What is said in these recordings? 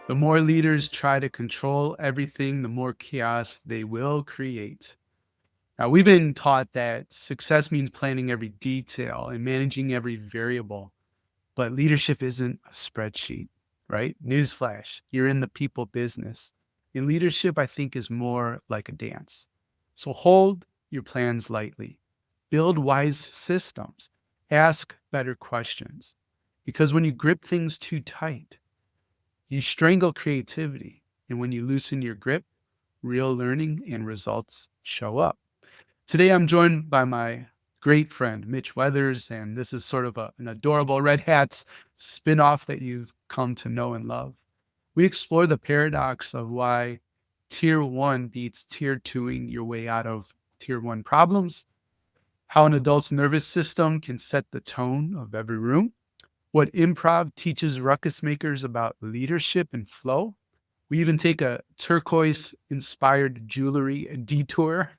The more leaders try to control everything, the more chaos they will create. Now, we've been taught that success means planning every detail and managing every variable, but leadership isn't a spreadsheet, right? Newsflash, you're in the people business. And leadership, I think, is more like a dance. So hold your plans lightly, build wise systems, ask better questions. Because when you grip things too tight, you strangle creativity. And when you loosen your grip, real learning and results show up. Today, I'm joined by my great friend, Mitch Weathers, and this is sort of an adorable Red Hats spinoff that you've come to know and love. We explore the paradox of why tier one beats tier twoing your way out of tier one problems, how an adult's nervous system can set the tone of every room, what improv teaches ruckus makers about leadership and flow. We even take a turquoise inspired jewelry detour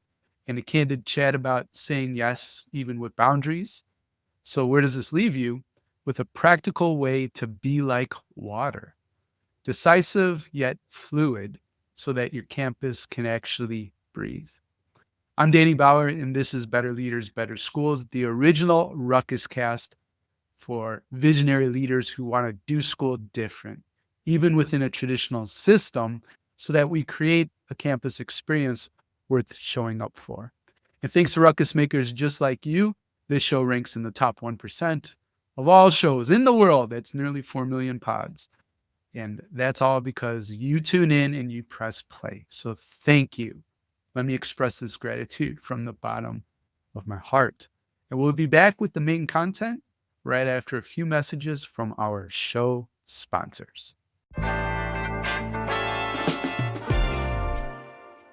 and a candid chat about saying yes, even with boundaries. So, where does this leave you? With a practical way to be like water, decisive yet fluid, so that your campus can actually breathe. I'm Danny Bauer, and this is Better Leaders, Better Schools, the original Ruckus cast for visionary leaders who want to do school different, even within a traditional system, so that we create a campus experience worth showing up for. And thanks to ruckus makers just like you, this show ranks in the top 1% of all shows in the world. That's nearly 4 million pods. And that's all because you tune in and you press play. So thank you. Let me express this gratitude from the bottom of my heart. And we'll be back with the main content right after a few messages from our show sponsors.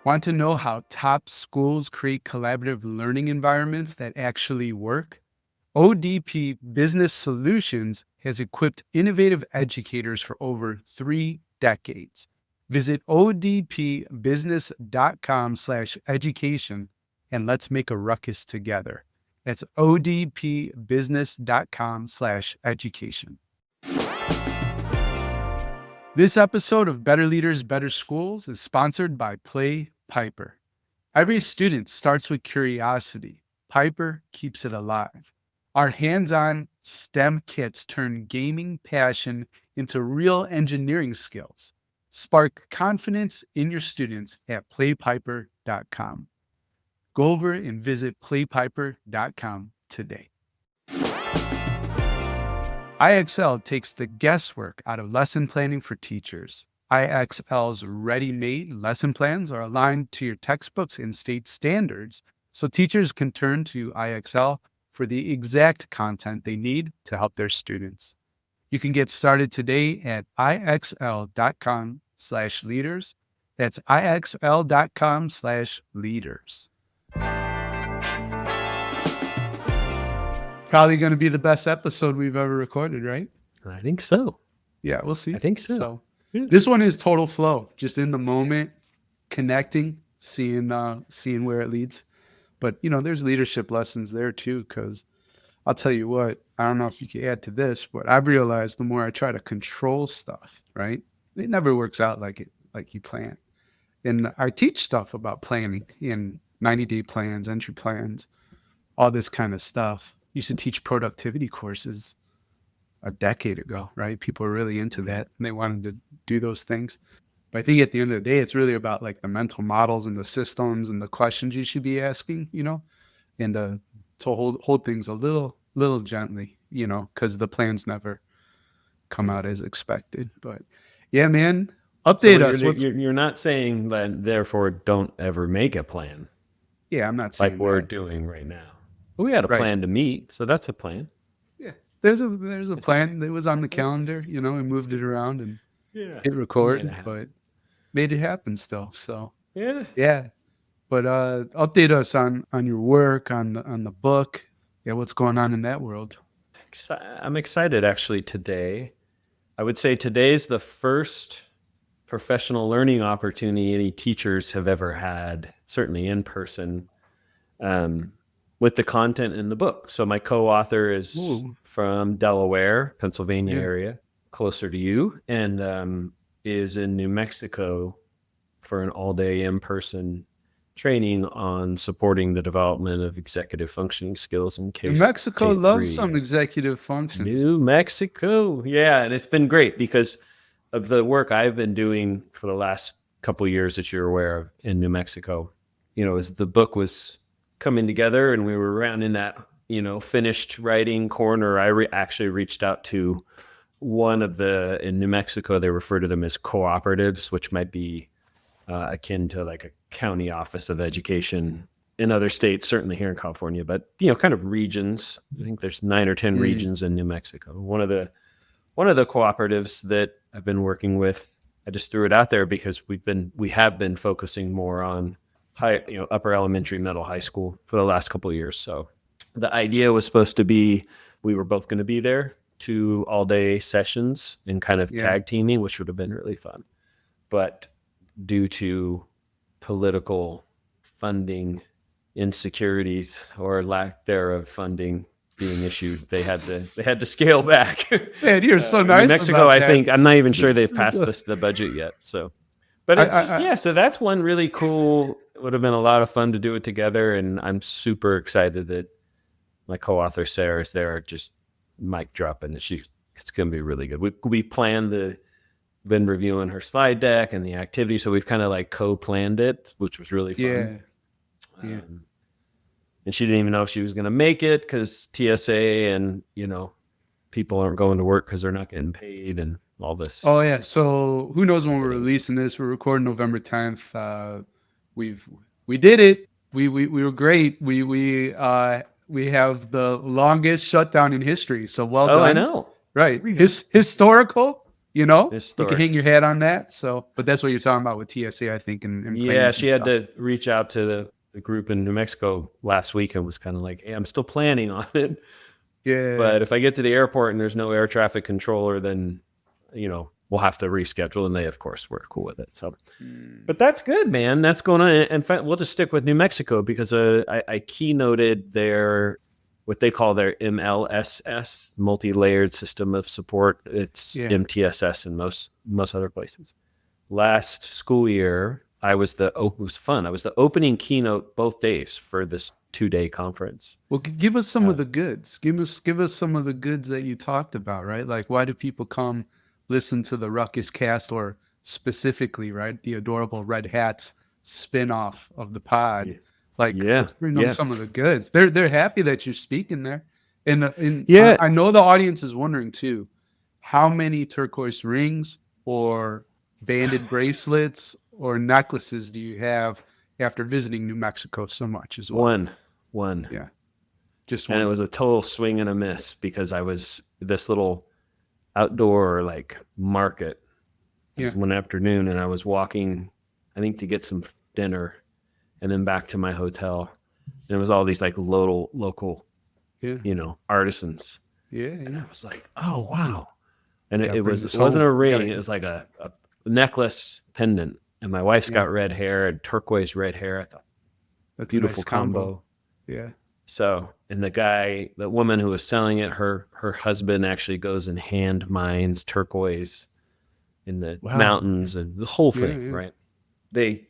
Want to know how top schools create collaborative learning environments that actually work? ODP Business Solutions has equipped innovative educators for over 3 decades. Visit odpbusiness.com/education and let's make a ruckus together. That's odpbusiness.com/education. This episode of Better Leaders, Better Schools is sponsored by Play Piper. Every student starts with curiosity. Piper keeps it alive. Our hands-on STEM kits turn gaming passion into real engineering skills. Spark confidence in your students at playpiper.com. Go over and visit playpiper.com today. IXL takes the guesswork out of lesson planning for teachers. IXL's ready-made lesson plans are aligned to your textbooks and state standards, so teachers can turn to IXL for the exact content they need to help their students. You can get started today at ixl.com/leaders. That's ixl.com/leaders. Probably going to be the best episode we've ever recorded, right? I think so. Yeah, we'll see. I think so. Yeah. This one is total flow, just in the moment, connecting, seeing where it leads. But there's leadership lessons there too, because I'll tell you what, I don't know if you can add to this, but I've realized the more I try to control stuff, right, it never works out like you plan. And I teach stuff about planning in 90-day plans, entry plans, all this kind of stuff. Used to teach productivity courses a decade ago, right? People were really into that and they wanted to do those things. But I think at the end of the day, it's really about like the mental models and the systems and the questions you should be asking, and to hold things a little gently, because the plans never come out as expected. But yeah, man, update us. You're not saying that, therefore, don't ever make a plan. Yeah, I'm not saying like we're doing right now. But we had a plan to meet, so that's a plan. Yeah, there's a plan. It was on the calendar, we moved it around and hit record, but made it happen still. So yeah. But update us on your work, on the book. Yeah, what's going on in that world? I'm excited actually today. I would say today's the first professional learning opportunity any teachers have ever had, certainly in person, with the content in the book. So my co-author is from Delaware, Pennsylvania area, closer to you. And is in New Mexico for an all-day in-person training on supporting the development of executive functioning skills in New Mexico loves K-3. some executive functions. New Mexico. Yeah, and it's been great because of the work I've been doing for the last couple of years that you're aware of in New Mexico. As the book was coming together and we were around in that, finished writing corner, I actually reached out to one of in New Mexico, they refer to them as cooperatives, which might be akin to like a county office of education in other states, certainly here in California, but kind of regions. I think there's 9 or 10 Mm, regions in New Mexico. One of the cooperatives that I've been working with, I just threw it out there because we have been focusing more on upper elementary, middle, high school for the last couple of years. So the idea was supposed to be we were both going to be there, 2 all-day sessions and kind of yeah. tag teaming, which would have been really fun. But due to political funding insecurities or lack thereof funding being issued, they had to scale back. Man, you're so New nice Mexico, about I that. think I'm not even sure they've passed the budget yet. So, but it's just I so that's one really cool. It would have been a lot of fun to do it together, and I'm super excited that my co-author Sarah is there, just mic dropping. It's going to be really good. We planned been reviewing her slide deck and the activity, so we've kind of like co-planned it, which was really fun. yeah. And she didn't even know if she was going to make it because TSA and people aren't going to work because they're not getting paid and all this. Oh yeah. So who knows when we're releasing this? We're recording November 10th. We did it. We were great. We have the longest shutdown in history. So well done. I know. Right. Historical. You can Historic. hang your hat on that. So, but that's what you're talking about with TSA, I think. And yeah, she had to reach out to the group in New Mexico last week and was kind of like, "Hey, I'm still planning on it. Yeah. But if I get to the airport and there's no air traffic controller, then we'll have to reschedule." And they, of course, were cool with it. So, but that's good, man. That's going on. And we'll just stick with New Mexico because I keynoted what they call their MLSS, multi-layered system of support. It's MTSS in most other places. Last school year, it was fun. I was the opening keynote both days for this 2-day conference. Well, give us some of the goods. Give us some of the goods that you talked about, right? Like, why do people come listen to the Ruckus Cast, or specifically, right, the adorable Red Hats spinoff of the pod? Yeah. Like, let's bring them some of the goods. They're happy that you're speaking there. And I know the audience is wondering too, how many turquoise rings or banded bracelets or necklaces do you have after visiting New Mexico so much as well? One. Yeah. Just one. And it was a total swing and a miss because I was this little outdoor like market one afternoon, and I was walking, I think, to get some dinner and then back to my hotel. And it was all these like local artisans. Yeah. And I was like, oh wow. And it wasn't a ring, it was like a necklace pendant. And my wife's got red hair and turquoise red hair. I thought, that's beautiful nice combo. Yeah. So, and the woman who was selling it, her husband actually goes and hand mines turquoise in the mountains and the whole thing, right? They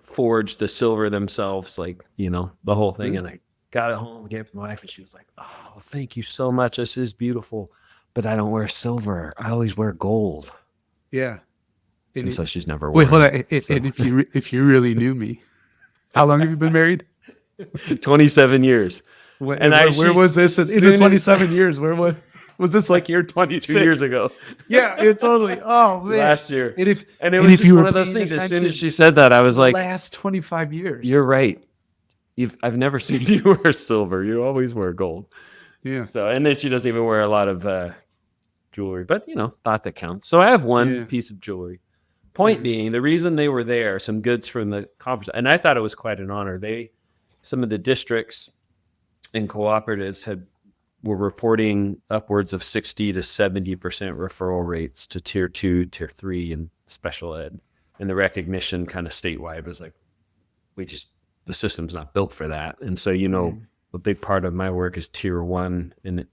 forged the silver themselves, like, the whole thing. And I got it home, gave it to my wife, and she was like, "Oh, thank you so much. This is beautiful. But I don't wear silver. I always wear gold." Yeah. And so she's never worn. Wait, hold on. And if you really knew me, how long have you been married? 27 years. Where was this in the 27 years? Where was this, like year 22 years ago? Yeah, it totally. Oh man, last year. And it was just one of those things. As soon as she said that, I was like, last 25 years. You're right. I've never seen you wear silver. You always wear gold. Yeah. So, and then she doesn't even wear a lot of jewelry, but thought that counts. So I have one piece of jewelry. Point being, the reason they were there, some goods from the conference, and I thought it was quite an honor. Some of the districts and cooperatives were reporting upwards of 60 to 70% referral rates to tier 2, tier 3 and special ed. And the recognition kind of statewide was like, the system's not built for that. And so, a big part of my work is tier 1 and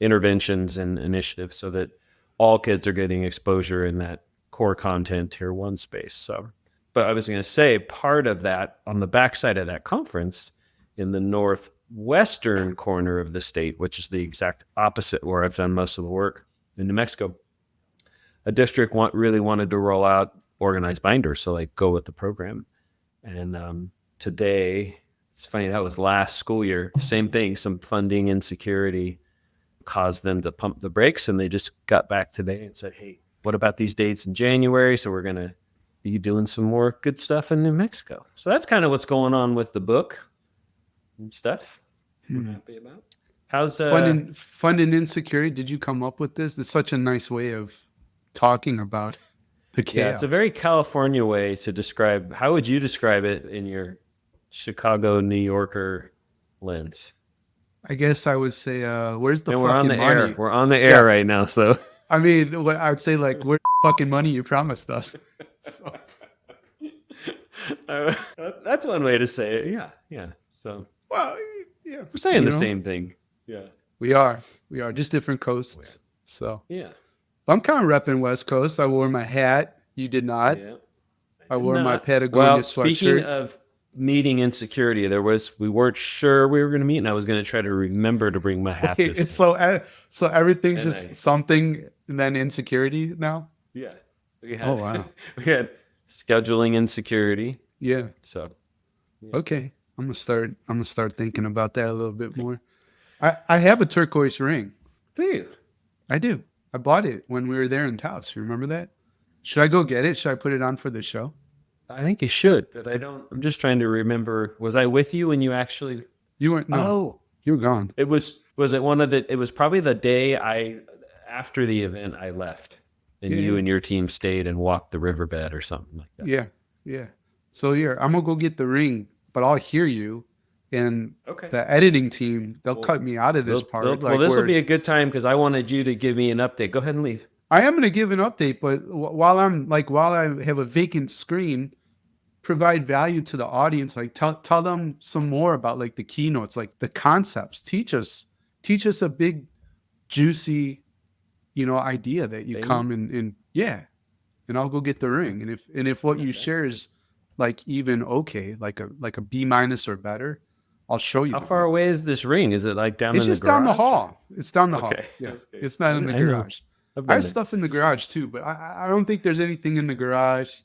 interventions and initiatives so that all kids are getting exposure in that core content tier 1 space. So, but I was going to say, part of that, on the backside of that conference, in the northwestern corner of the state, which is the exact opposite where I've done most of the work in New Mexico, a district really wanted to roll out organized binders, so like go with the program. And today, it's funny, that was last school year, same thing, some funding insecurity caused them to pump the brakes, and they just got back today and said, hey, what about these dates in January? So we're going to be doing some more good stuff in New Mexico. So that's kind of what's going on with the book and stuff. We're happy about. How's fun and insecurity? Did you come up with this? It's such a nice way of talking about the chaos. Yeah, it's a very California way to describe. How would you describe it in your Chicago, New Yorker lens? I guess I would say, where's the and fucking we're on the money? Air. We're on the air right now, so. I mean, what I would say, like, where's the fucking money you promised us? So. That's one way to say it. Yeah. So. Well, yeah, we're saying the same thing. Yeah, we are just different coasts. So yeah, I'm kind of repping West Coast. I wore my hat. You did not. Yeah. I wore my Patagonia sweatshirt. Speaking of meeting insecurity, we weren't sure we were going to meet, and I was going to try to remember to bring my hat. It's so everything's just something, and then insecurity now. Yeah. We had scheduling insecurity. Yeah. So. Yeah. Okay. I'm gonna start thinking about that a little bit more. I have a turquoise ring. Do you? I do. I bought it when we were there in Taos. You remember that? Should I go get it? Should I put it on for the show? I think you should, but I'm just trying to remember. Was I with you when you actually? You weren't. No. Oh, you were gone. Was it it was probably the day after the event I left, and you and your team stayed and walked the riverbed or something like that. Yeah. So I'm gonna go get the ring. But I'll hear you, and the editing team, they'll cut me out of this part. This will be a good time because I wanted you to give me an update. Go ahead and leave. I am going to give an update, but while I have a vacant screen, provide value to the audience. Like tell them some more about like the keynotes, like the concepts. Teach us a big, juicy, idea that you come and I'll go get the ring. And if what you share is like even like a B- or better, I'll show you. How far away is this ring? Is it like down in the garage? It's just down the hall. It's down the hall. Yeah. It's not in the garage. I have stuff in the garage too, but I don't think there's anything in the garage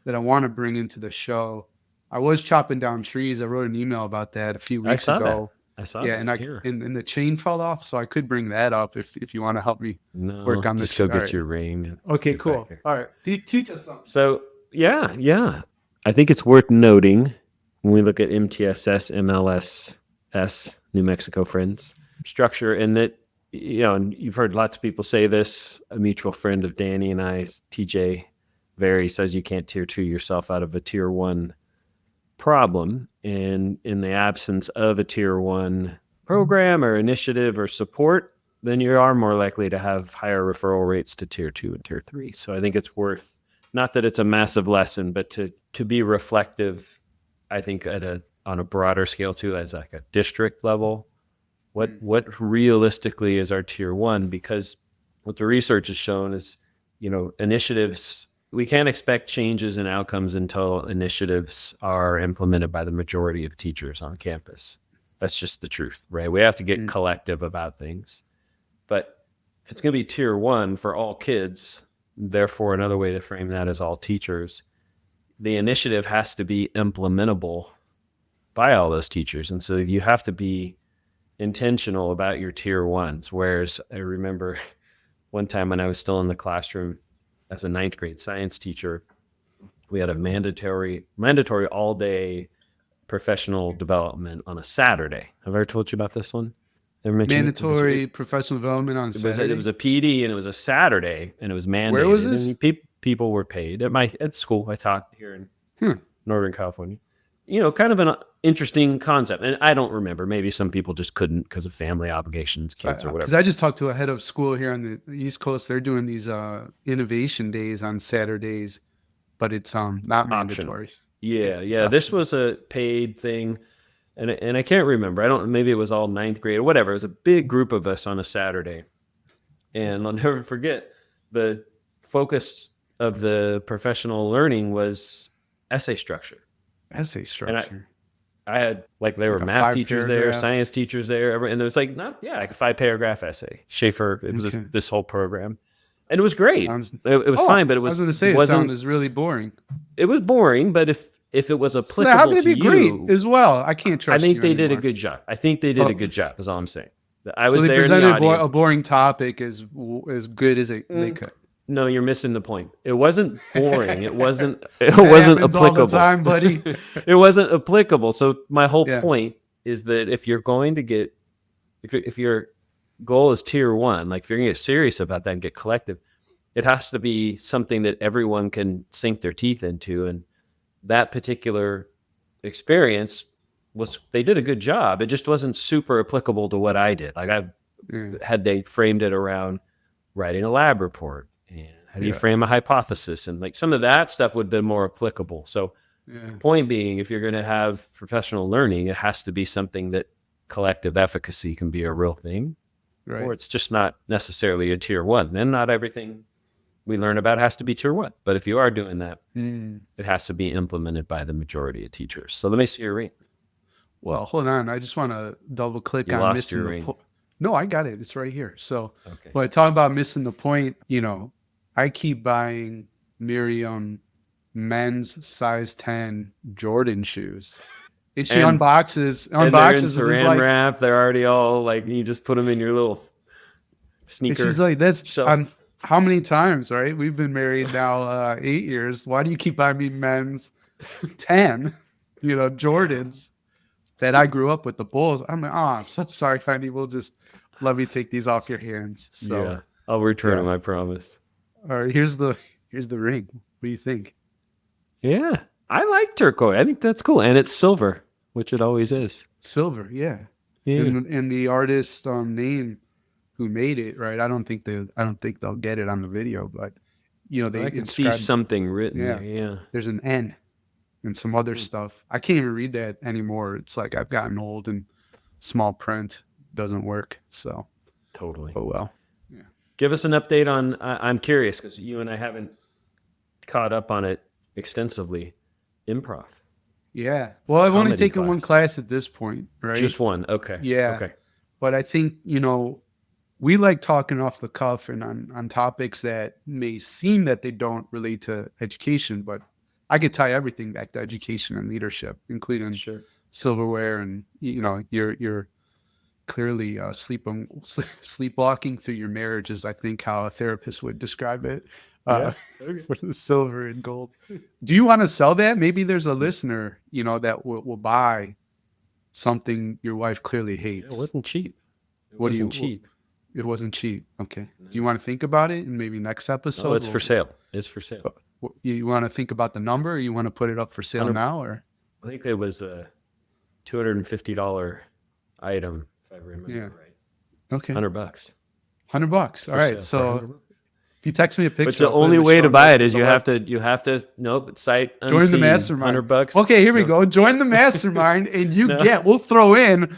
that I want to bring into the show. I was chopping down trees. I wrote an email about that a few weeks ago. I saw that. And the chain fell off, so I could bring that up if you want to help me work on this. Just go get your ring. Okay, cool. All right. Teach us something. So, yeah. I think it's worth noting when we look at MTSS, MLSS, New Mexico Friends structure, and that, and you've heard lots of people say this. A mutual friend of Danny and I, TJ Very, says you can't tier 2 yourself out of a tier 1 problem. And in the absence of a tier 1 program or initiative or support, then you are more likely to have higher referral rates to tier 2 and tier 3. So I think it's worth, not that it's a massive lesson, but to be reflective, I think on a broader scale too, as like a district level, what realistically is our tier 1? Because what the research has shown is, initiatives, we can't expect changes in outcomes until initiatives are implemented by the majority of teachers on campus. That's just the truth, right? We have to get collective about things. But if it's going to be tier 1 for all kids, therefore another way to frame that is all teachers, the initiative has to be implementable by all those teachers. And so you have to be intentional about your tier 1s. Whereas I remember one time when I was still in the classroom as a 9th grade science teacher, we had a mandatory all day professional development on a Saturday. Have I ever told you about this one? Mandatory professional development on Saturday? It was a PD and it was a Saturday and it was mandated. Where was this? People were paid at school. I taught here in Northern California. Kind of an interesting concept. And I don't remember. Maybe some people just couldn't because of family obligations, kids or whatever. Because I just talked to a head of school here on the East Coast. They're doing these innovation days on Saturdays, but it's not mandatory. Yeah. This was a paid thing. And I can't remember. Maybe it was all 9th grade or whatever. It was a big group of us on a Saturday. And I'll never forget the focus of the professional learning was essay structure. Essay And structure. I had like there were Like a math five teachers there, paragraph. science teachers there, and there was like like a 5 paragraph essay. Schaefer, it was Okay. this whole program, and it was great. Sounds. It was Oh, fine, but I was going to say it wasn't sounded really boring. it was boring. But if it was So how applicable can it to be great you, as well? I can't I trust think you they did a anymore. good job. I think they did a Oh, good job. Is all I'm saying. I so was they there in the presented audience. a boring topic as good as they Mm, could. no, you're missing the point. It wasn't boring. It wasn't. It That wasn't happens all the applicable. time, buddy. It wasn't applicable. So my whole Yeah. point is that if you're going to get, if your goal is tier one, like if you're going to get serious about that and get collective, it has to be something that everyone can sink their teeth into. And that particular experience was, they did a good job. It just wasn't super applicable to what I did. Like I Yeah. had, they framed it around writing a lab report and how do you Yeah. frame a hypothesis, and like some of that stuff would have been more applicable. So Yeah. point being, if you're going to have professional learning, it has to be something that collective efficacy can be a real thing, or Right. it's just not necessarily a tier one. And not everything we learn about has to be tier one. But if you are doing that, Mm. it has to be implemented by the majority of teachers. So let me see your ring. Well, hold on. I just want to double click You on lost missing your the ring. point. No, I got it. It's right here. So, Okay. but talking about missing the point, I keep buying Miriam men's size 10 Jordan shoes. And she And they're in unboxes and is saran like, wrap. They're already all like, you just put them in your little and she's sneaker like, that's shelf. on how many times, right? We've been married now 8 years. Why do you keep buying me men's 10, Jordans that I grew up with the Bulls? I'm like, oh, I'm so sorry, Fendi. We'll just let me take these off your hands. So Yeah, I'll return yeah. them, I promise. All right, here's the ring. What do you think? Yeah, I like turquoise. I think that's cool, and it's silver, which it always S- is. Silver, yeah. Yeah, And the artist name who made it, right? I don't think they'll get it on the video, but they I could see inscribed, something written yeah. there. Yeah. There's an N and some other Hmm. stuff. I can't even read that anymore. It's like I've gotten old and small print doesn't work. So, Totally. oh well. Yeah. Give us an update on. I'm curious because you and I haven't caught up on it extensively. Improv, Yeah. Well, I've only comedy taken one class, class at this point, right? just one. Okay. Yeah. Okay. But I think, we like talking off the cuff and on topics that may seem that they don't relate to education, but I could tie everything back to education and leadership, including Sure. silverware, and you're clearly sleepwalking through your marriage is, I think, how a therapist would describe it. Yeah. Okay. With the silver and gold. Do you want to sell that? Maybe there's a listener, that will buy something your wife clearly It hates. wasn't cheap. It What do wasn't you? cheap. It wasn't cheap. Okay. No. Do you want to think about it, and maybe next No, episode? it's for sale. It's for sale. You want to think about the number, or you want to put it up for sale 100 now, or I think it was a $250 item, if I remember yeah. right. Okay. $100 $100. All for right. sale. For So $100. if you text me a picture, But the I'll put it in only the way show to buy notes it of is the you have to nope, sight unseen. join the mastermind. $100. Okay, here we Nope. go. Join the mastermind, and you No. we'll throw in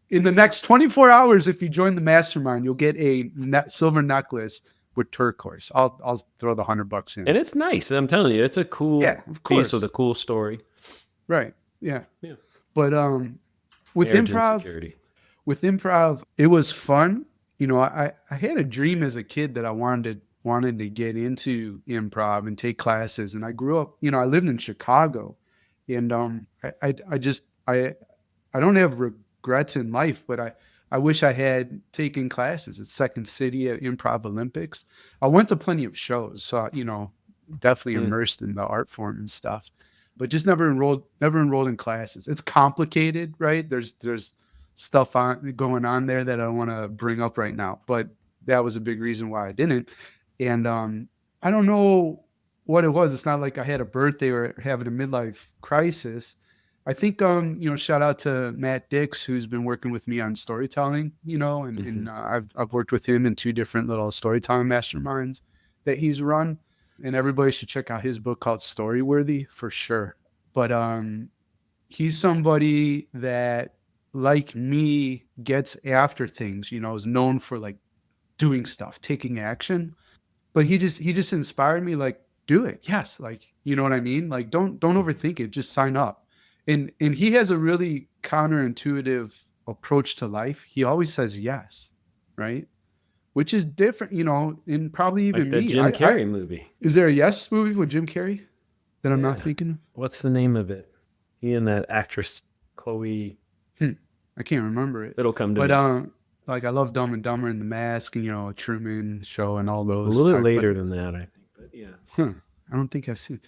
the next 24 hours. If you join the mastermind, you'll get a silver necklace with turquoise. I'll throw the $100 in. And it's nice. I'm telling you, it's a cool Yeah, of piece with a course. cool story. Right. Yeah. Yeah. But with Marriage improv, insecurity. it was fun. I had a dream as a kid that I wanted to get into improv and take classes. And I grew up, I lived in Chicago, and I don't have regrets in life, but I wish I had taken classes at Second City at Improv Olympics. I went to plenty of shows, so definitely Mm. immersed in the art form and stuff, but just never enrolled in classes. It's complicated, right? There's stuff going on there that I want to bring up right now, but that was a big reason why I didn't. And I don't know what it was. It's not like I had a birthday or having a midlife crisis. I think shout out to Matt Dix, who's been working with me on storytelling, and, Mhm. I've worked with him in two different little storytelling masterminds that he's run, and everybody should check out his book called Storyworthy for sure. But he's somebody that, like me, gets after things, is known for like doing stuff, taking action, but he just inspired me, like, do it. Yes, like, you know what I mean? Like, don't Mhm. overthink it. Just sign up. And he has a really counterintuitive approach to life. He always says yes, right? Which is different, and probably Like even that me. Jim I Carrey movie. Is there a Yes movie with Jim Carrey that I'm not Yeah. thinking of? What's the name of it? He and that actress, Chloe. Hmm, I can't remember it. It'll come to But me. like, I love Dumb and Dumber and The Mask and Truman Show and all A those little bit type. But later than that, I think. But yeah. huh, I don't think I've seen.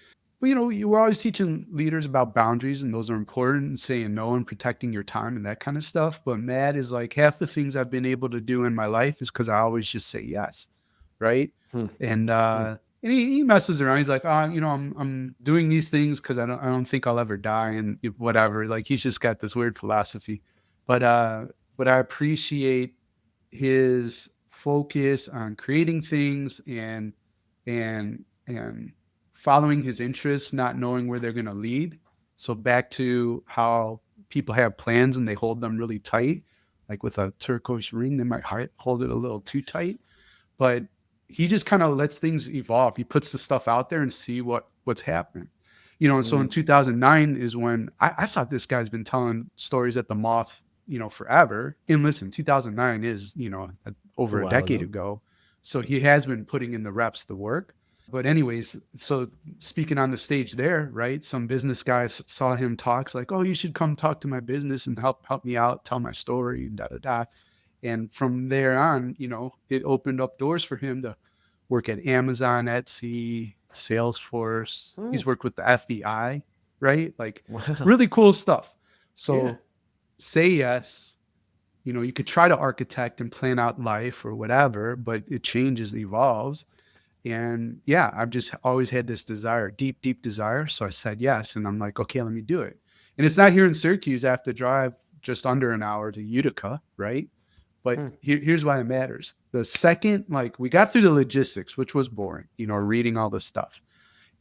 But you were always teaching leaders about boundaries, and those are important, and saying no and protecting your time and that kind of stuff. But Matt is like, half the things I've been able to do in my life is because I always just say yes, right? Hmm. And Hmm. and he messes around. He's like, I'm doing these things because I don't think I'll ever die, and whatever. Like, he's just got this weird philosophy. But I appreciate his focus on creating things and following his interests, not knowing where they're going to lead. So back to how people have plans and they hold them really tight, like with a turquoise ring, they might hold it a little too tight. But he just kind of lets things evolve. He puts the stuff out there and see what's happening. And so in Mm. 2009 is when I thought this guy's been telling stories at the Moth, forever. And listen, 2009 is, A over a while decade ago. ago. So he has been putting in the reps, the work. But anyways, so speaking on the stage there, right? Some business guys saw him talks like, "Oh, you should come talk to my business and help me out, tell my story, da da da." And from there on, it opened up doors for him to work at Amazon, Etsy, Salesforce. Oh, He's worked with the FBI, right? Like, wow. really cool stuff. Yeah. So say yes. You could try to architect and plan out life or whatever, but it changes, evolves. And yeah, I've just always had this desire, deep, deep desire. So I said yes. And I'm like, okay, let me do it. And it's not here in Syracuse. I have to drive just under an hour to Utica, right? But Hmm. here's why it matters. The second, like, we got through the logistics, which was boring, reading all this stuff.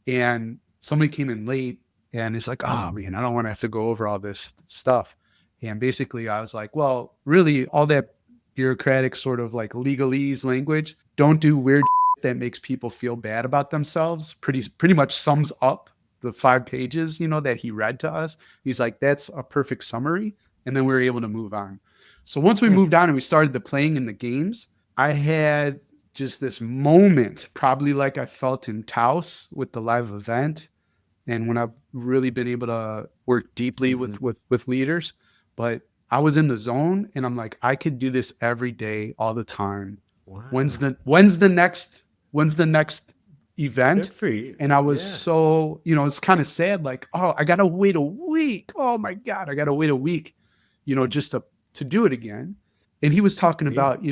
And somebody came in late and it's like, oh man, I don't want to have to go over all this stuff. And basically I was like, well, really all that bureaucratic sort of like legalese language, don't do weird that makes people feel bad about themselves. Pretty much sums up the 5 pages, that he read to us. He's like, that's a perfect summary. And then we were able to move on. So once we Hmm. moved on and we started the playing in the games, I had just this moment, probably like I felt in Taos with the live event, and when I've really been able to work deeply Hmm. with leaders. But I was in the zone, and I'm like, I could do this every day, all the time. When's Wow. the when's the next when's the next event? Good for you. And I was Yeah. so, it's kind of sad, like, oh, I gotta wait a week. Oh my God, I gotta wait a week, just to do it again. And he was talking Yeah. about,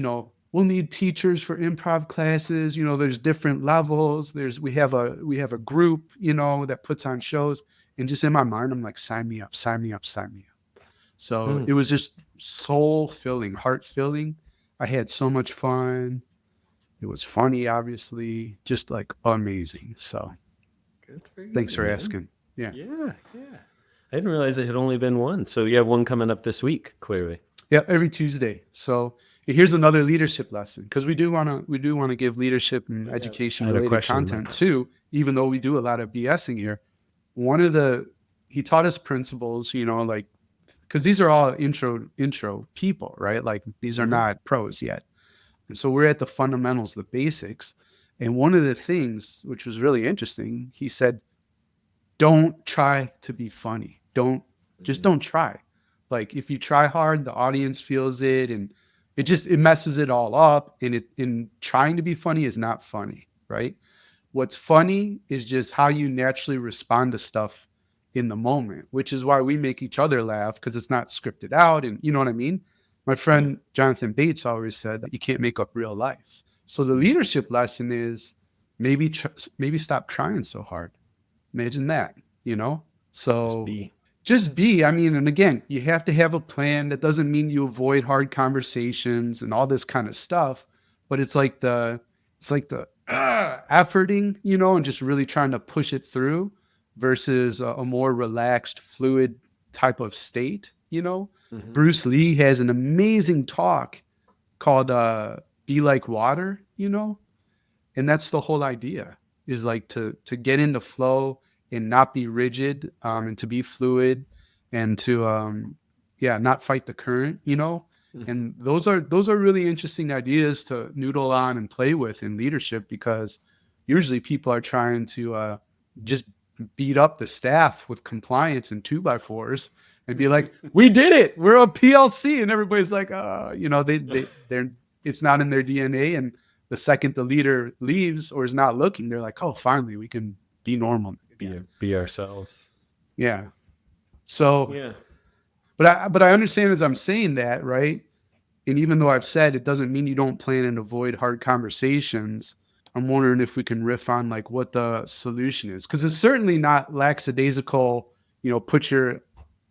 we'll need teachers for improv classes. There's different levels. We have a group, that puts on shows. And just in my mind, I'm like, sign me up, sign me up, sign me up. So Hmm. it was just soul filling, heart filling. I had so much fun. It was funny, obviously, just like amazing. So Good for you, thanks for man. asking. Yeah. Yeah. Yeah. I didn't realize it had only been one. So you have one coming up this week, clearly. Yeah, every Tuesday. So here's another leadership lesson, because we do want to give leadership and I education had a related question about content that. too, even though we do a lot of BSing here. One of the He taught us principles, like, because these are all intro people, right? Like, these are Hmm. not pros yet. And so we're at the fundamentals, the basics. And one of the things which was really interesting, he said, don't try to be funny. Don't try. Like, if you try hard, the audience feels it, and it messes it all up. And in trying to be funny is not funny, right? What's funny is just how you naturally respond to stuff in the moment, which is why we make each other laugh, because it's not scripted out. And you know what I mean? My Yeah. friend Jonathan Bates always said that you can't make up real life. So the Hmm. leadership lesson is maybe stop trying so hard. Imagine that, you know? Just So be. just be, I mean, and again, you have to have a plan. That doesn't mean you avoid hard conversations and all this kind of stuff, but it's like the efforting, and just really trying to push it through versus a more relaxed, fluid type of state. Hmm. Bruce Lee has an amazing talk called Be Like Water. And that's the whole idea, is like to get into flow and not be rigid, and to be fluid, and to not fight the current, Mhm. and those are really interesting ideas to noodle on and play with in leadership, because usually people are trying to just beat up the staff with compliance and 2x4s and be like, we did it, we're a PLC, and everybody's like, they're it's not in their DNA. And the second the leader leaves or is not looking, they're like, oh, finally we can be normal again. Be ourselves. Yeah. So, Yeah. but I understand as I'm saying that, right? And even though I've said it doesn't mean you don't plan and avoid hard conversations, I'm wondering if we can riff on like what the solution is. Because it's certainly not lackadaisical, put your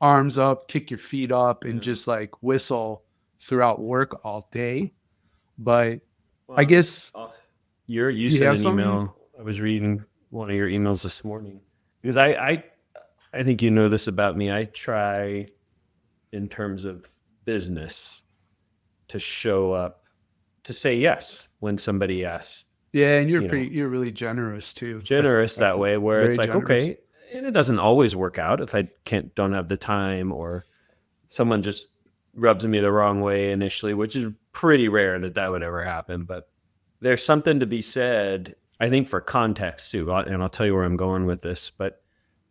arms up, kick your feet up, and Yeah. just like whistle throughout work all day. But I Well, guess, you do you sent have an something? email. I was reading one of your emails this morning because I think you know this about me. I try in terms of business to show up to say yes when somebody asks, Yeah, and you know, you're really generous too. generous that way where it's Very like, generous. okay, and it doesn't always work out if I don't have the time or someone just rubs me the wrong way initially, which is pretty rare that would ever happen, but there's something to be said, I think, for context too. And I'll tell you where I'm going with this. But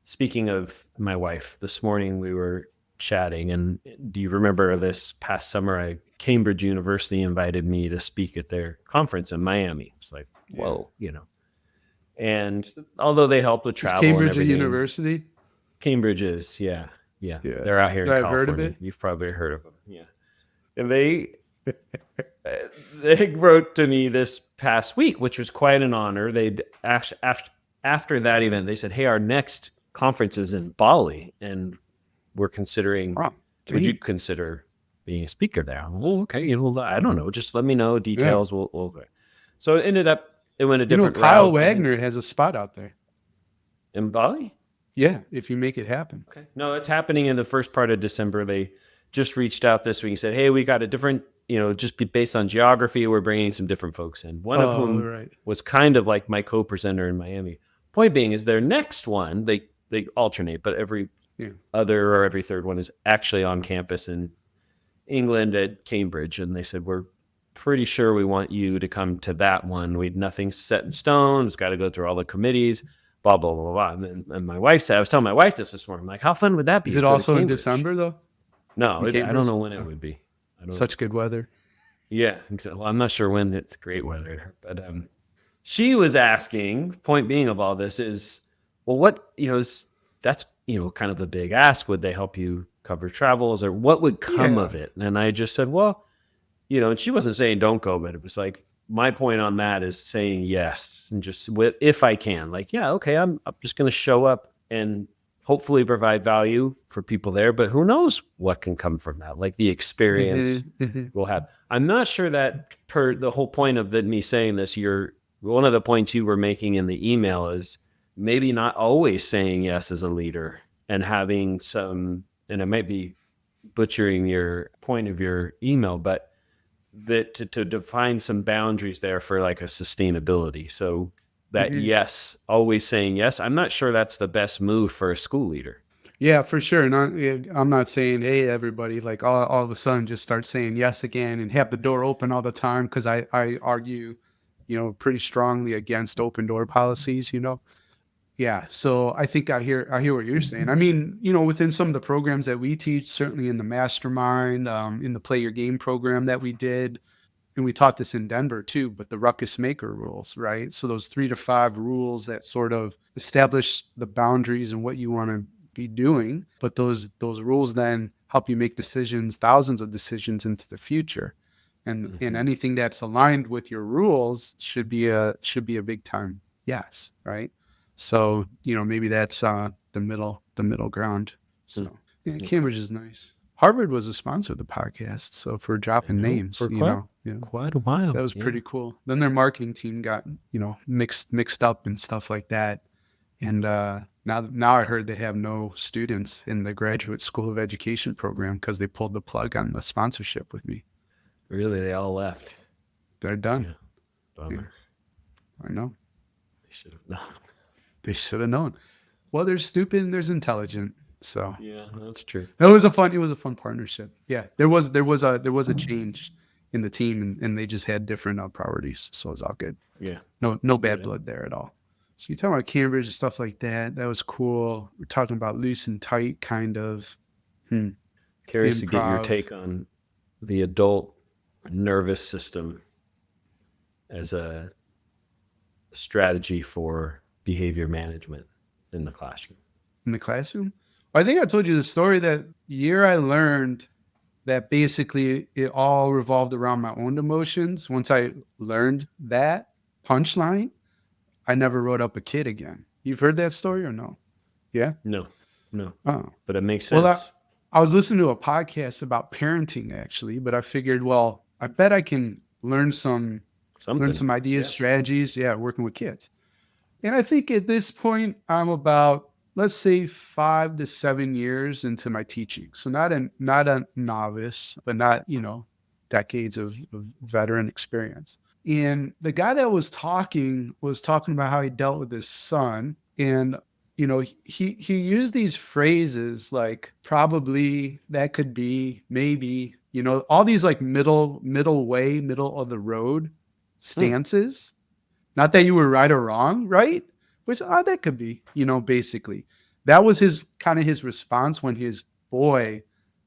speaking of my wife, this morning we were chatting, and do you remember this past summer? Cambridge University invited me to speak at their conference in Miami. It's like, Yeah. whoa, And although they help with Is travel and Cambridge a everything, university? Cambridge is, yeah, yeah. Yeah. They're out here in I've heard of California. it. You've probably heard of them, yeah. And uh, they wrote to me this past week, which was quite an honor. They'd after that event, they said, "Hey, our next conference is in Bali, and we're considering. Wow. Would you Dang. consider being a speaker there?" Well, okay, I don't know. Just let me know Yeah. details. We'll go. So it ended up it went a different Kyle route. I think Wagner has a spot out there. in Bali. Yeah, if you make it happen. Okay. No, it's happening in the first part of December. They just reached out this week and said, "Hey, we got a different, just based on geography, we're bringing some different folks in." One of Oh, whom right. was kind of like my co-presenter in Miami. Point being is their next one, they alternate, but every Yeah. other or every third one is actually on campus in England at Cambridge, and they said, "We're pretty sure we want you to come to that one. Nothing's set in stone. It's got to go through all the committees." Blah blah blah blah. And my wife said, I was telling my wife this morning. I'm like, how fun would that be Is to it go to also in Cambridge? December though? No, In I don't Cambridge? know when it Oh, would be. I don't. such good weather. Yeah, exactly. Well, I'm not sure when it's great weather, but she was asking. Point being of all this is, well, what is that's kind of the big ask. Would they help you cover travels, or what would come Yeah. of it? And I just said, well, and she wasn't saying don't go, but it was like my point on that is saying yes and just if I can, like, yeah, okay, I'm just going to show up and hopefully provide value for people there. But who knows what can come from that? Like the experience Mhm, mhm. we'll have. I'm not sure that per the whole point of me saying this, one of the points you were making in the email is maybe not always saying yes as a leader and having some, and I might be butchering your point of your email, but that to define some boundaries there for like a sustainability. So that Mhm. yes, always saying yes. I'm not sure that's the best move for a school leader. Yeah, for sure. I'm not saying, hey, everybody, like all of a sudden just start saying yes again and have the door open all the time, because I argue, pretty strongly against open door policies. Yeah, so I think I hear what you're saying. I mean, within some of the programs that we teach, certainly in the mastermind, in the play your game program that we did, and we taught this in Denver too, but the ruckus maker rules, right? So those 3 to 5 rules that sort of establish the boundaries and what you want to be doing, but those rules then help you make decisions, thousands of decisions into the future. And Mm-hmm. anything that's aligned with your rules should be a big time yes, right? So, maybe that's the middle ground. So, yeah, Okay. Cambridge is nice. Harvard was a sponsor of the podcast, so if we're I dropping know names, for quite yeah, quite a while. that was Yeah. pretty cool. Then their marketing team got, mixed up and stuff like that. And now I heard they have no students in the graduate school of education program because they pulled the plug on the sponsorship with me. Really, they all left. They're done. Yeah. Yeah. Bummer. I know. They should have known. They should have known. Well, there's stupid and there's intelligent. So Yeah, that's true. it was a fun partnership. Yeah, there was a change in the team, and they just had different priorities, so it was all good. Yeah, No get bad it. blood there at all. So you're talking about Cambridge and stuff like that. That was cool. We're talking about loose and tight, kind of Curious to get your improv. take on the adult nervous system as a strategy for behavior management in the classroom. In the classroom. I think I told you the story that year I learned that basically it all revolved around my own emotions. Once I learned that punchline, I never wrote up a kid again. You've heard that story or no? Yeah. No, no, Oh, but it makes well, sense. I was listening to a podcast about parenting actually, but I figured, well, I bet I can learn Something. some ideas, Yeah. strategies. Yeah, working with kids. And I think at this point, I'm about, let's say, 5 to 7 years into my teaching. So not a novice, but not, decades of veteran experience. And the guy that was talking about how he dealt with his son. And, he used these phrases like probably, that could be, maybe, all these like middle of the road Hmm. stances. Not that you were right or wrong, right? Which that could be, basically. That was his response when his boy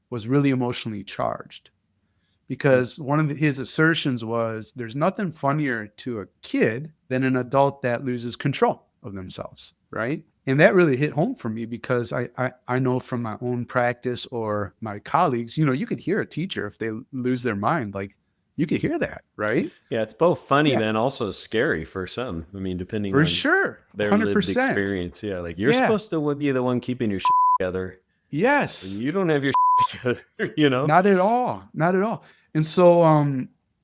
was really emotionally charged. Hmm. Because one of his assertions was there's nothing funnier to a kid than an adult that loses control of themselves, right? And that really hit home for me because I know from my own practice or my colleagues, you could hear a teacher if they lose their mind, like you could hear that, right? Yeah, it's both funny Yeah, then also scary for some. I mean, depending for on sure. their lived 100%. experience. Yeah, like you're Yeah. supposed to be the one keeping your shit together, and Yes. you don't have your shit together. You know. Not at all. Not at all. And so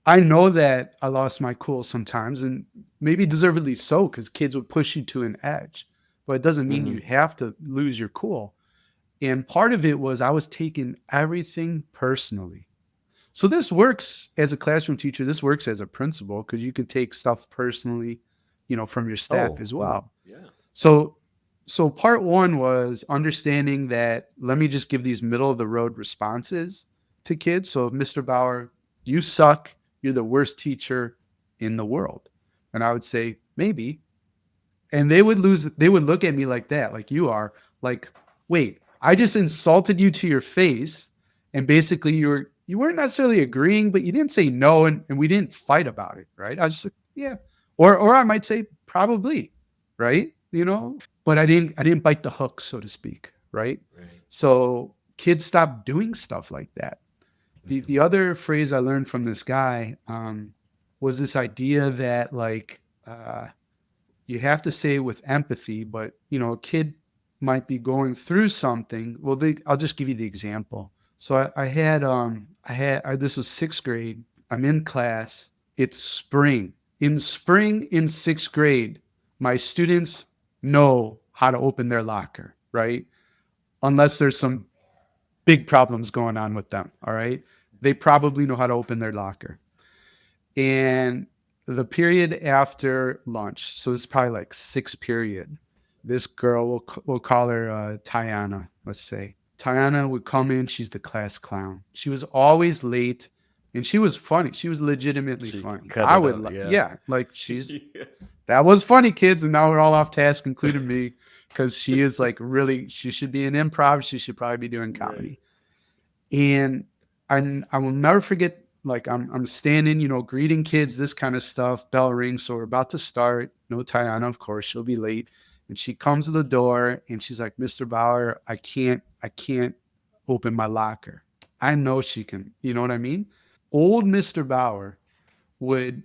I know that I lost my cool sometimes and maybe deservedly so because kids would push you to an edge. But it doesn't mean Hmm. you have to lose your cool. And part of it was I was taking everything personally. So this works as a classroom teacher, this works as a principal because you can take stuff personally, from your staff Oh, as oh, well. yeah. So so part one was understanding that let me just give these middle of the road responses to kids. So Mr. Bauer, you suck. You're the worst teacher in the world. And I would say, maybe. And they would look at me like that, like you are, like, wait, I just insulted you to your face. And basically you weren't necessarily agreeing, but you didn't say no, and we didn't fight about it, right? I was just like, yeah. Or I might say probably, right? But I didn't bite the hook, so to speak, right? Right. So kids stop doing stuff like that. Mhm. The other phrase I learned from this guy was this idea that like you have to say it with empathy, but a kid might be going through something. Well, I'll just give you the example. So this was sixth grade. I'm in class. It's spring. In spring, in sixth grade, my students know how to open their locker, right? Unless there's some big problems going on with them, all right? They probably know how to open their locker. And the period after lunch, so this is probably like sixth period, this girl, we'll call her Tiana, let's say. Tiana would come in. She's the class clown. She was always late, and she was funny. She was legitimately She funny. cut it out. Yeah. Yeah, like Yeah. that was funny, kids, and now we're all off task, including me, because she is like really. She should be in improv. She should probably be doing Right. comedy. And I will never forget. Like I'm standing, greeting kids, this kind of stuff. Bell rings, so we're about to start. No Tiana, of course, she'll be late. And she comes to the door and she's like, "Mr. Bauer, I can't open my locker." I know she can. You know what I mean? Old Mr. Bauer would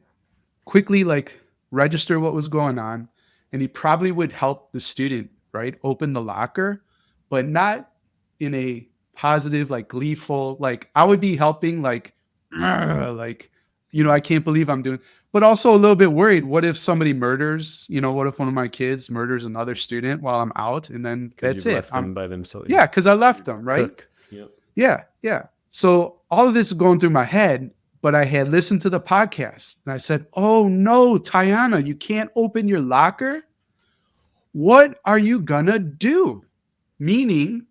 quickly like register what was going on, and he probably would help the student, right, open the locker, but not in a positive, like gleeful, like I would be helping like like I can't believe I'm doing, but also a little bit worried, what if somebody murders, what if one of my kids murders another student while I'm out, and then Because that's you've it. left I'm them by themselves. Yeah, because I left You're them, right? cooked. Yep. Yeah, yeah. So all of this is going through my head, but I had listened to the podcast and I said, "Oh no, Tiana, you can't open your locker. What are you gonna do?" Meaning,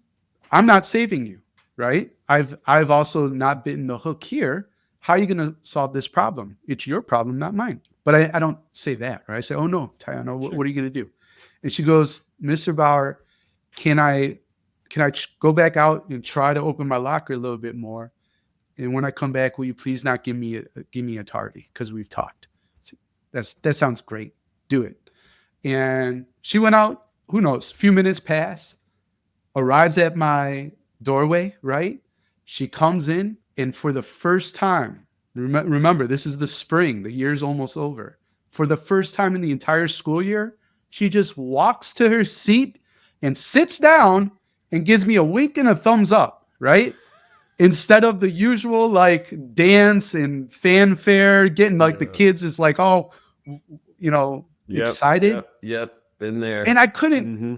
I'm not saving you, right? I've also not bitten the hook here. How are you gonna solve this problem? It's your problem, not mine. But I don't say that, right? I say, "Oh no, Tiana, Sure. what are you gonna do?" And she goes, "Mr. Bauer, can I go back out and try to open my locker a little bit more? And when I come back, will you please not give me a tardy because we've talked." So that sounds great. Do it. And she went out. Who knows? A few minutes pass. Arrives at my doorway. Right. She comes in, and for the first time, remember this is the spring. The year's almost over. For the first time in the entire school year, she just walks to her seat and sits down and gives me a wink and a thumbs up. Right, instead of the usual like dance and fanfare, getting like the Yeah. kids is like, oh, Yep. excited. Yep. Yep. Been there. And I couldn't, Hmm.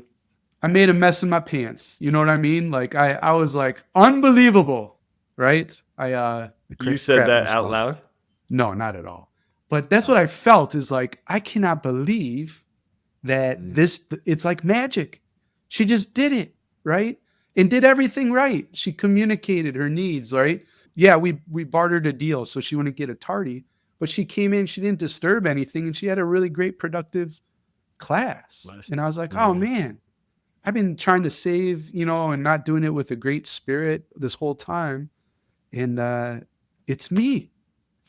I made a mess in my pants. You know what I mean? Like I was like, unbelievable. Right. I You said crap that out myself. loud? No, not at all. But that's what Oh. I felt is like, I cannot believe that Mm. it's like magic. She just did it, right? And did everything right. She communicated her needs, right? Yeah, we bartered a deal so she wouldn't get a tardy, but she came in, she didn't disturb anything, and she had a really great productive class. Last- And I was like, "Oh Yeah. man, I've been trying to save, and not doing it with a great spirit this whole time, and it's me.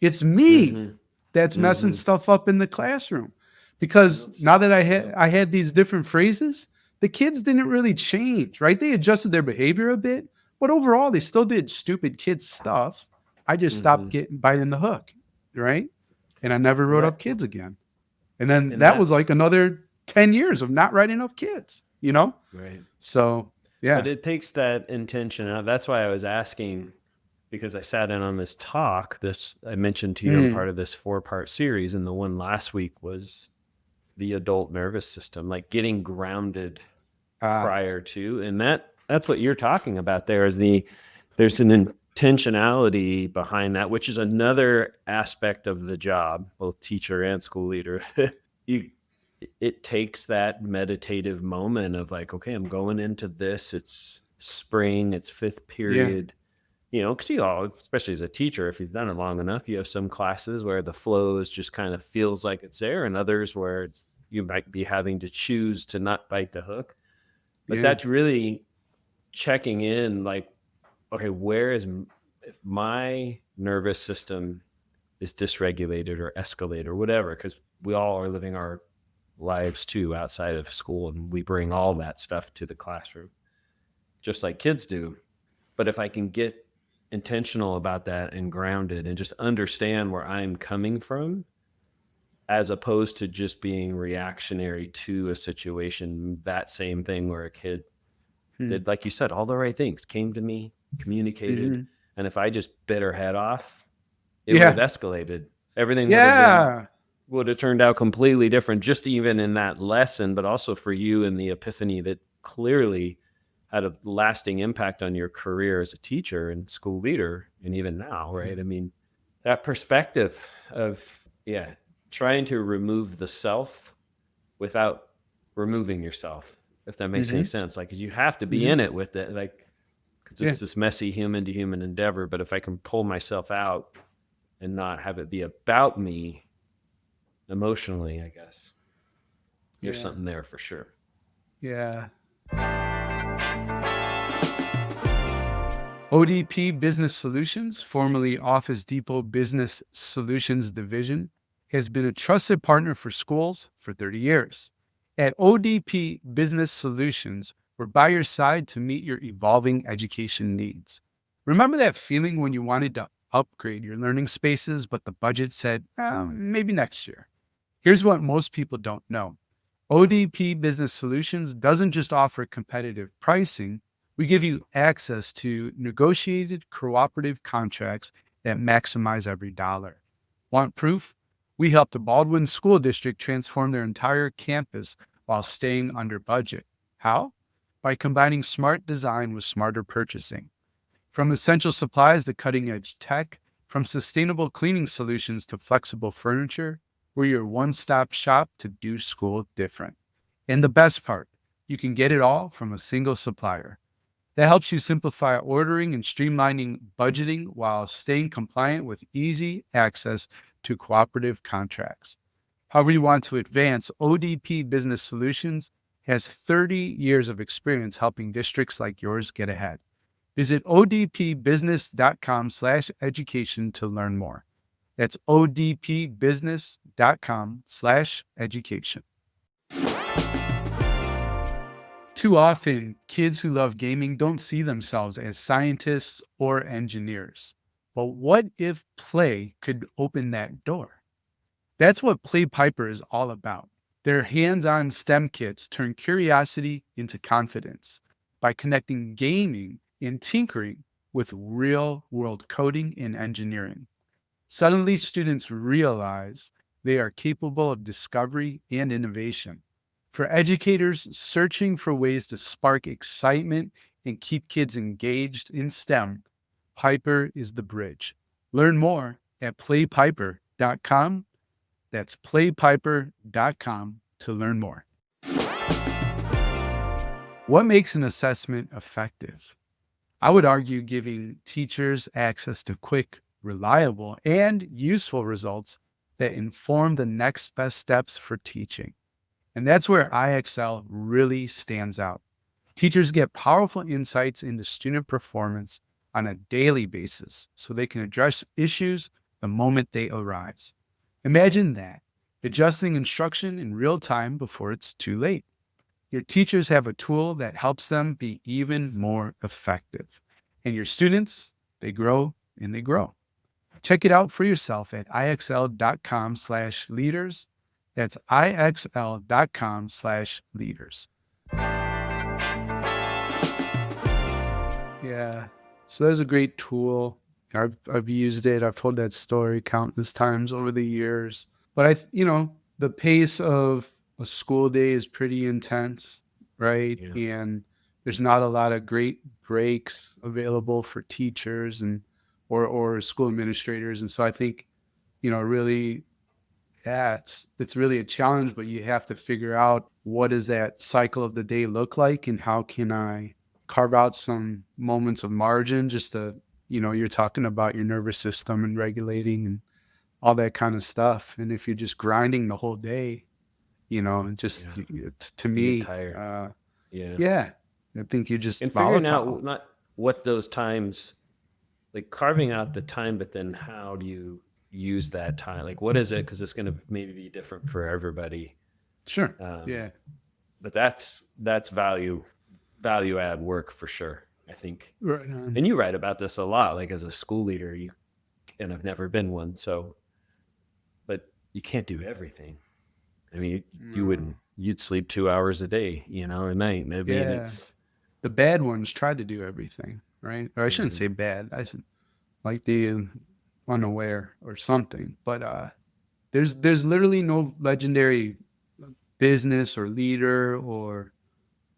It's me Hmm. that's messing Hmm. stuff up in the classroom." Because now that Yep. I had these different phrases, the kids didn't really change, right? They adjusted their behavior a bit, but overall they still did stupid kid stuff. I just stopped Hmm. getting biting the hook, right? And I never wrote up Right. kids again. And then And that was that, like another 10 years of not writing up kids, you know? right. So, But yeah. it takes that intention. That's why I was asking, because I sat in on this talk. This I mentioned to you, I'm Mm. part of this 4-part series, and the one last week was the adult nervous system, like getting grounded Ah, prior to, and that's what you're talking about. There's an intentionality behind that, which is another aspect of the job, both teacher and school leader. you it takes that meditative moment of like, okay, I'm going into this. It's spring, it's fifth yeah. period. Because especially as a teacher, if you've done it long enough, you have some classes where the flow is just kind of feels like it's there, and others where you might be having to choose to not bite the hook. But Yeah. that's really checking in, like, okay, if my nervous system is dysregulated or escalated or whatever, because we all are living our lives too outside of school, and we bring all that stuff to the classroom, just like kids do. But if I can get intentional about that and grounded and just understand where I'm coming from, as opposed to just being reactionary to a situation, that same thing where a kid Hmm. did, like you said, all the right things, came to me, communicated. Mhm. And if I just bit her head off, it would have Yeah. escalated. Everything Yeah. would have turned out completely different, just even in that lesson, but also for you in the epiphany that clearly had a lasting impact on your career as a teacher and school leader, and even now, right? I mean, that perspective of, yeah, trying to remove the self without removing yourself, if that makes any Mhm. sense. Like, 'cause you have to be Mhm. in it with it, like, because Yeah. it's this messy human to human endeavor. But if I can pull myself out and not have it be about me emotionally, I guess there's Yeah. something there for sure. Yeah. ODP Business Solutions, formerly Office Depot Business Solutions Division, has been a trusted partner for schools for 30 years. At ODP Business Solutions, we're by your side to meet your evolving education needs. Remember that feeling when you wanted to upgrade your learning spaces, but the budget said, maybe next year? Here's what most people don't know: ODP Business Solutions doesn't just offer competitive pricing, we give you access to negotiated cooperative contracts that maximize every dollar. Want proof? We helped the Baldwin School District transform their entire campus while staying under budget. How? By combining smart design with smarter purchasing. From essential supplies to cutting edge tech, From sustainable cleaning solutions to flexible furniture, we're your one-stop shop to do school different. And the best part, you can get it all from a single supplier. That helps you simplify ordering and streamlining budgeting while staying compliant with easy access to cooperative contracts. However, you want to advance, ODP Business Solutions has 30 years of experience helping districts like yours get ahead. Visit odpbusiness.com/education to learn more. That's odpbusiness.com/education. Too often, kids who love gaming don't see themselves as scientists or engineers. But what if play could open that door? That's what Play Piper is all about. Their hands on STEM kits turn curiosity into confidence by connecting gaming and tinkering with real world coding and engineering. Suddenly, students realize they are capable of discovery and innovation. For educators searching for ways to spark excitement and keep kids engaged in STEM, Piper is the bridge. Learn more at playpiper.com. That's playpiper.com to learn more. What makes an assessment effective? I would argue giving teachers access to quick, reliable, and useful results that inform the next best steps for teaching. And that's where IXL really stands out. Teachers get powerful insights into student performance on a daily basis so they can address issues the moment they arise. Imagine that, adjusting instruction in real time before it's too late. Your teachers have a tool that helps them be even more effective. And your students, they grow and they grow. Check it out for yourself at ixl.com/leaders. That's ixl.com/leaders. Yeah. So there's a great tool. I've used it. I've told that story countless times over the years. But the pace of a school day is pretty intense, right? Yeah. And there's not a lot of great breaks available for teachers and or school administrators. And so I think, really, yeah, it's really a challenge, but you have to figure out what does that cycle of the day look like and how can I carve out some moments of margin just to, you're talking about your nervous system and regulating and all that kind of stuff. And if you're just grinding the whole day, Yeah. to You get me, tired. Yeah. yeah, I think you're just And figuring volatile. out not what those times, like carving out the time, but then how do you use that time? Like, what is it? Because it's going to maybe be different for everybody. Sure. Um, Yeah. but that's value add work for sure. I think, Right on. and you write about this a lot. Like as a school leader, and I've never been one, so but you can't do everything. I mean, you No. wouldn't. You'd sleep 2 hours a day, a night. I mean, Yeah. it's The bad ones try to do everything, right? Or I shouldn't mhm, say bad. I said like the unaware or something. But there's literally no legendary business or leader or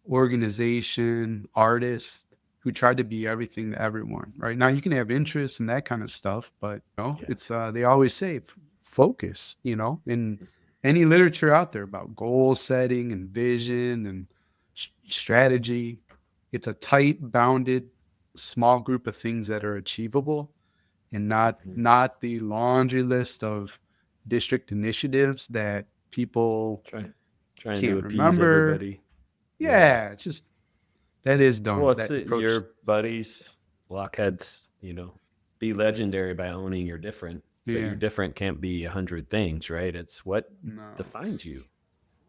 organization, artist who tried to be everything to everyone. Right now, you can have interests and that kind of stuff, but yeah, it's they always say focus. In any literature out there about goal setting and vision and strategy, it's a tight, bounded, small group of things that are achievable and not mhm. not the laundry list of district initiatives that people try trying to can't appease remember. everybody. Yeah. Yeah, just that is Well, dumb. it's That approach. your buddies, blockheads. Be legendary by owning you're different, but Yeah, you're different can't be 100 things, right? It's what no. defines you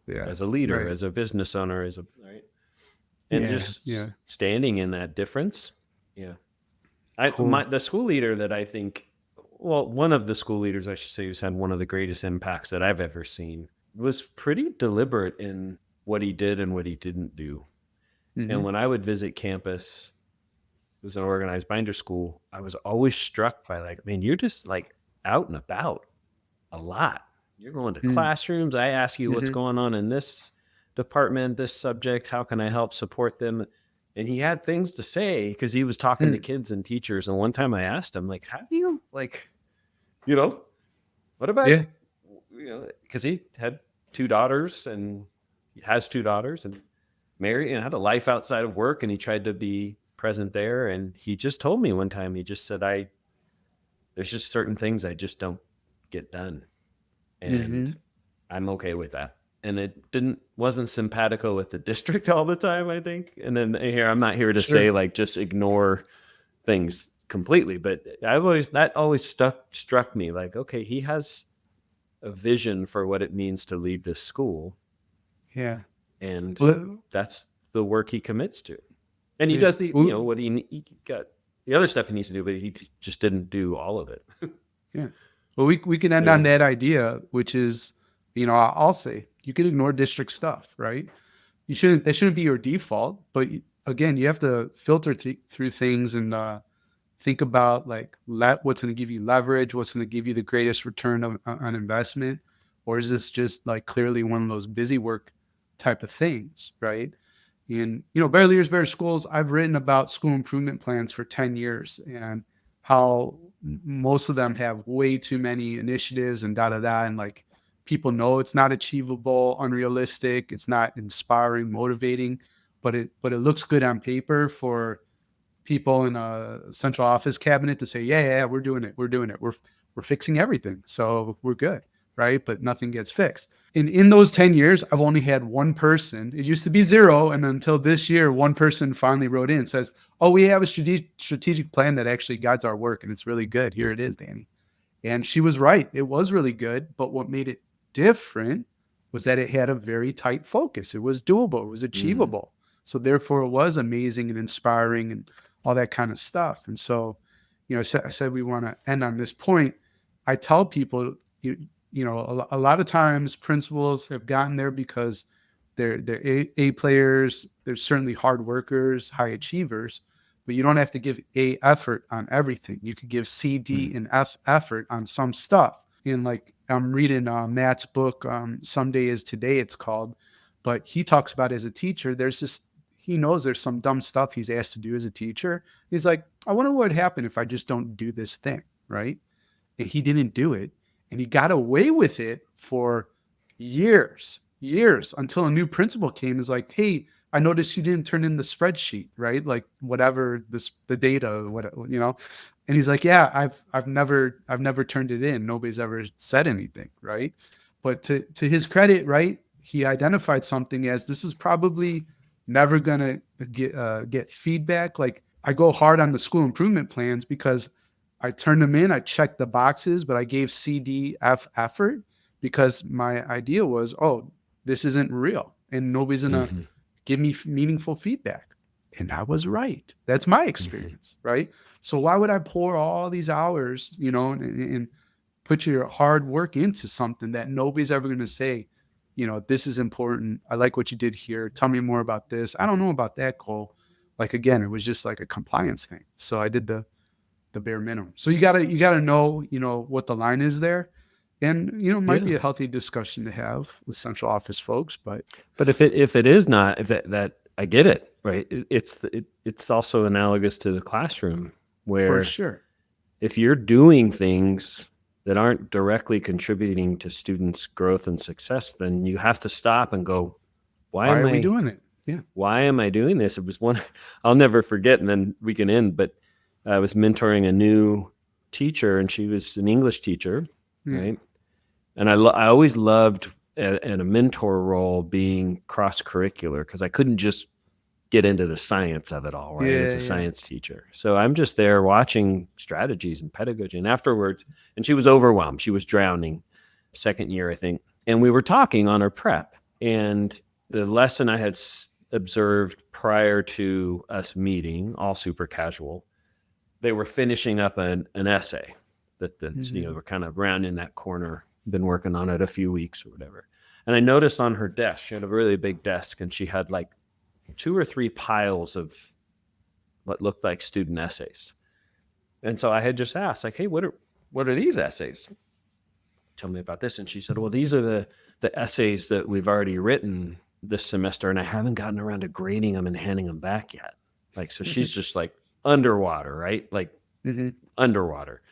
Yeah, as a leader, right. as a business owner, as a right, and Yeah, just yeah. standing in that difference. Yeah. Cool. The school leader that I think, well, one of the school leaders I should say who's had one of the greatest impacts that I've ever seen was pretty deliberate in what he did and what he didn't do. And Hmm. when I would visit campus, it was an organized binder school. I was always struck by like, man, you're just like out and about a lot. You're going to Mm. classrooms. I ask you what's Hmm. going on in this department, this subject. How can I help support them? And he had things to say because he was talking to Mm. kids and teachers. And one time I asked him, like, how do you like? you know, what about, Yeah. because he had 2 daughters and he has 2 daughters and married and had a life outside of work, and he tried to be present there. And he just told me one time, he just said, there's just certain things I just don't get done. And Hmm. I'm okay with that. And it wasn't simpatico with the district all the time, I think. And then here, I'm not here to say Sure. like just ignore things completely, but that always struck me like, okay, he has a vision for what it means to lead this school, Yeah. and Well, that's the work he commits to. And he yeah. does what he got the other stuff he needs to do, but he just didn't do all of it. Yeah. Well, we can end Yeah. on that idea, which is, I'll say you can ignore district stuff, right? You shouldn't. That shouldn't be your default. But again, you have to filter through things and think about like what's going to give you leverage, what's going to give you the greatest return on investment, or is this just like clearly one of those busy work type of things, right? And better leaders, better schools. I've written about school improvement plans for 10 years and how most of them have way too many initiatives and da da da, and like people know it's not achievable, unrealistic, it's not inspiring, motivating, but it looks good on paper for people in a central office cabinet to say, yeah, yeah, yeah, we're doing it, we're fixing everything, so we're good, right? But nothing gets fixed. In those 10 years, I've only had one person. It used to be zero, and until this year, one person finally wrote in and says, "Oh, we have a strategic plan that actually guides our work, and it's really good. Here it is, Danny." And she was right. It was really good. But what made it different was that it had a very tight focus. It was doable, it was Mm. achievable. So therefore, it was amazing and inspiring and all that kind of stuff. And so, I said we want to end on this point. I tell people, a lot of times principals have gotten there because they're A players. They're certainly hard workers, high achievers, but you don't have to give A effort on everything. You could give C, Mm. D, and F effort on some stuff. And like I'm reading Matt's book, Someday is Today, it's called, but he talks about as a teacher, he knows there's some dumb stuff he's asked to do as a teacher. He's like, I wonder what would happen if I just don't do this thing, right? And he didn't do it. And he got away with it for years until a new principal came. Is like, hey, I noticed you didn't turn in the spreadsheet, right? Like whatever the data, what. And he's like, yeah, I've never turned it in. Nobody's ever said anything, right? But to his credit, right, he identified something as this is probably never gonna get feedback. Like I go hard on the school improvement plans because I turned them in, I checked the boxes, but I gave CDF effort because my idea was, oh, this isn't real and nobody's going to Mhm. give me meaningful feedback. And I was right. That's my Mhm. experience, right? So why would I pour all these hours, and put your hard work into something that nobody's ever going to say, this is important. I like what you did here. Tell me more about this. I don't know about that, Cole. Like again, it was just like a compliance thing. So I did the bare minimum. So you gotta know, what the line is there. And it might Yeah. be a healthy discussion to have with central office folks, but But if it is not, if that I get it, right? It's also analogous to the classroom, for where sure. if you're doing things that aren't directly contributing to students' growth and success, then you have to stop and go, why Why am are we I doing it? Yeah. why am I doing this? It was one I'll never forget, and then we can end, but I was mentoring a new teacher, and she was an English teacher, Yeah. right? And I always loved in a mentor role being cross curricular because I couldn't just get into the science of it all, right? As Yeah. a Yeah. science teacher. So I'm just there watching strategies and pedagogy. And afterwards, and she was overwhelmed. She was drowning, second year, I think. And we were talking on her prep. And the lesson I had observed prior to us meeting, all super casual, they were finishing up an essay that Hmm. we're kind of round in that corner, been working on it a few weeks or whatever. And I noticed on her desk, she had a really big desk, and she had like 2 or 3 piles of what looked like student essays. And so I had just asked, like, hey, what are these essays? Tell me about this. And she said, well, these are the essays that we've already written this semester, and I haven't gotten around to grading them and handing them back yet. Like, so she's just like underwater, right? Like Hmm. underwater.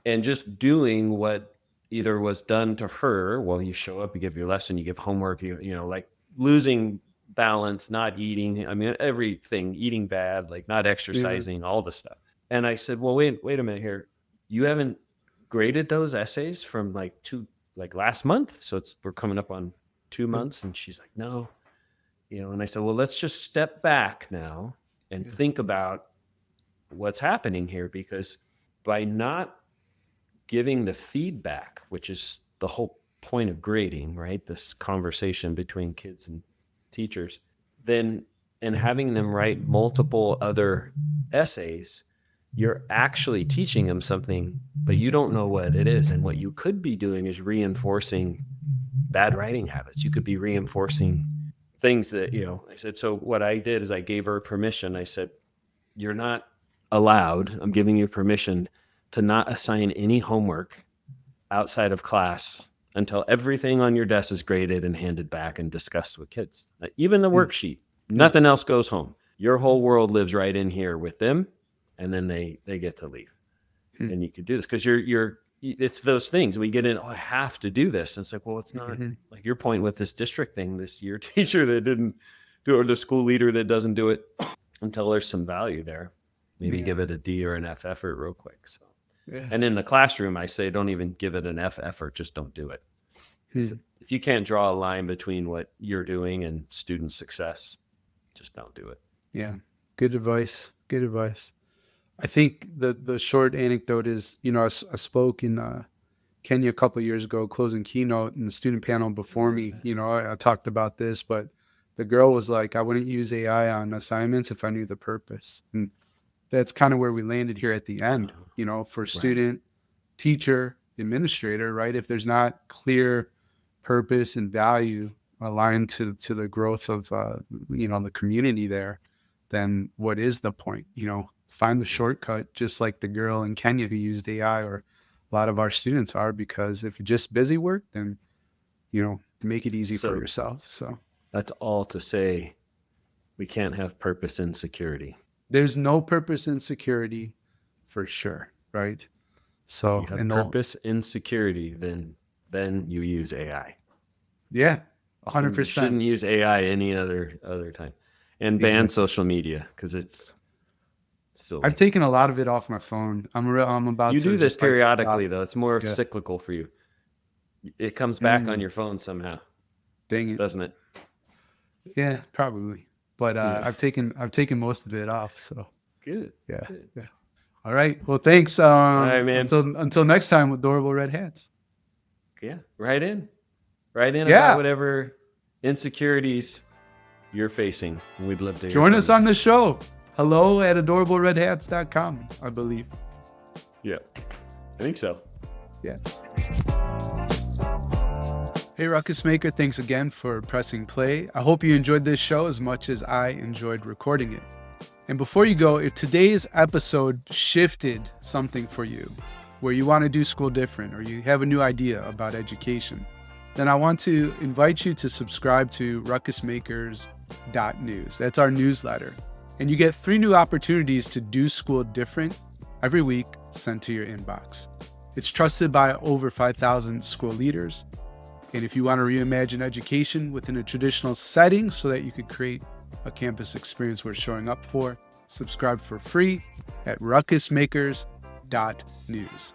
and just doing what either was done to her. Well, you show up, you give your lesson, you give homework, like losing balance, not eating. I mean, everything, eating bad, like not Yeah. exercising, all the stuff. And I said, well, wait a minute here. You haven't graded those essays from like last month. So we're coming up on 2 months. And she's like, no, and I said, well, let's just step back now and Yeah. think about what's happening here, because by not giving the feedback, which is the whole point of grading, right? This conversation between kids and teachers, then and having them write multiple other essays, you're actually teaching them something, but you don't know what it is. And what you could be doing is reinforcing bad writing habits. You could be reinforcing things that, I said, so what I did is I gave her permission. I said, you're not allowed, I'm giving you permission to not assign any homework outside of class until everything on your desk is graded and handed back and discussed with kids. Even the Mm, worksheet, mm, nothing else goes home. Your whole world lives right in here with them, and then they get to leave. mm, And you could do this because it's those things we get in. Oh, I have to do this. And it's like, well, it's not mhm. like your point with this district thing. This year teacher that didn't do it, or the school leader that doesn't do it until there's some value there. Maybe Yeah. give it a D or an F effort real quick. So, Yeah. and in the classroom, I say, don't even give it an F effort. Just don't do it. Mm, If you can't draw a line between what you're doing and student success, just don't do it. yeah. Good advice. Good advice. I think the short anecdote is, I spoke in Kenya a couple of years ago, closing keynote, and the student panel before me, I talked about this, but the girl was like, I wouldn't use AI on assignments if I knew the purpose. And that's kind of where we landed here at the end, for Right. student, teacher, administrator, right? If there's not clear purpose and value aligned to the growth of the community there, then what is the point? Find the shortcut, just like the girl in Kenya who used AI, or a lot of our students are, because if you're just busy work, then make it easy for So yourself. So that's all to say we can't have purpose in security. there's no purpose in security for sure, right? If you So, have and they'll, purpose in security, then you use AI. yeah, You 100%. shouldn't use AI any other time. And ban Exactly. social media because it's I've silly. taken a lot of it off my phone. I'm about You to do this just like periodically stop. though. It's more Yeah. cyclical for you. It comes back on Mm, your phone somehow, dang it. doesn't it? Yeah, probably. But Yeah. I've taken most of it off. So Good. yeah, Good. yeah. All right. Well, thanks. All right, man. Until next time with Adorable Red Hats. Yeah. Right in. Right in about Yeah. whatever insecurities you're facing. We'd love to hear Join from us you. on the show. Hello at adorableredhats.com, I believe. Yeah. I think so. Yeah. Hey, Ruckus Maker, thanks again for pressing play. I hope you enjoyed this show as much as I enjoyed recording it. And before you go, if today's episode shifted something for you, where you want to do school different or you have a new idea about education, then I want to invite you to subscribe to ruckusmakers.news. That's our newsletter. And you get 3 new opportunities to do school different every week sent to your inbox. It's trusted by over 5,000 school leaders. And if you want to reimagine education within a traditional setting so that you could create a campus experience worth showing up for, subscribe for free at ruckusmakers.news.